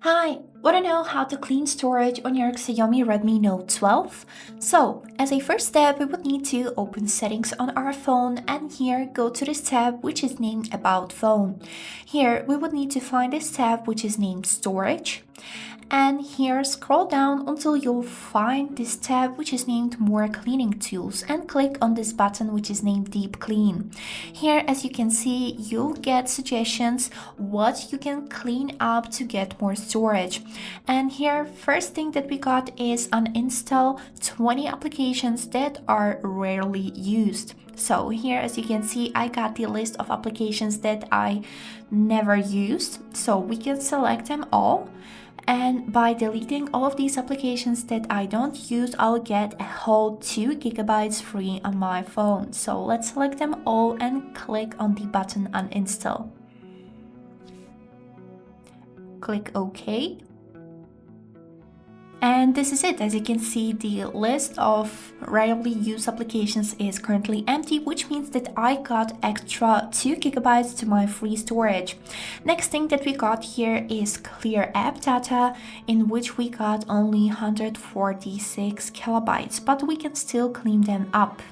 Hi, want to know how to clean storage on your Xiaomi Redmi Note 12? So, as a first step, we would need to open settings on our phone and here go to this tab which is named About Phone. Here we would need to find this tab which is named Storage. And here scroll down until you'll find this tab which is named More Cleaning Tools and click on this button which is named Deep Clean. Here, as you can see, you'll get suggestions what you can clean up to get more storage. And here, first thing that we got is uninstall 20 applications that are rarely used. So here, as you can see, I got the list of applications that I never used, so we can select them all. And by deleting all of these applications that I don't use, I'll get a whole 2 GB free on my phone. So let's select them all and click on the button uninstall. Click OK. And this is it. As you can see, the list of rarely used applications is currently empty, which means that I got extra 2 GB to my free storage. Next thing that we got here is clear app data, in which we got only 146 KB, but we can still clean them up.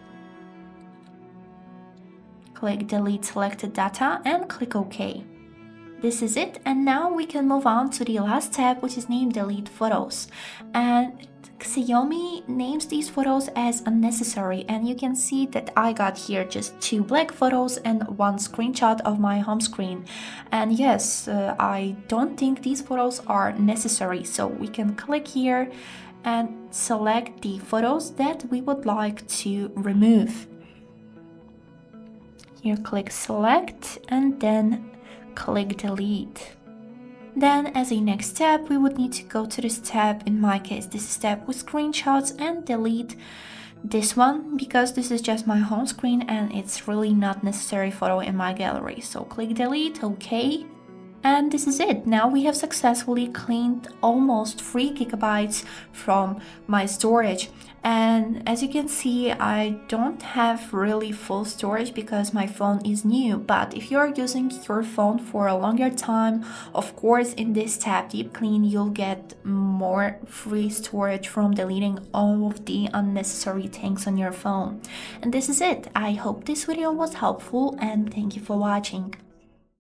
Click delete selected data and click OK. This is it, and now we can move on to the last tab, which is named Delete Photos. And Xiaomi names these photos as unnecessary, and you can see that I got here just 2 black photos and 1 screenshot of my home screen. And yes, I don't think these photos are necessary, so we can click here and select the photos that we would like to remove. Here click select and then click delete. Then as a next step, we would need to go to this tab. In my case, this is tab with screenshots, and delete this one because this is just my home screen and it's really not necessary photo in my gallery. So click delete, OK. And this is it. Now we have successfully cleaned almost 3 GB from my storage. And as you can see, I don't have really full storage because my phone is new. But if you're using your phone for a longer time, of course, in this tab, Deep Clean, you'll get more free storage from deleting all of the unnecessary things on your phone. And this is it. I hope this video was helpful and thank you for watching.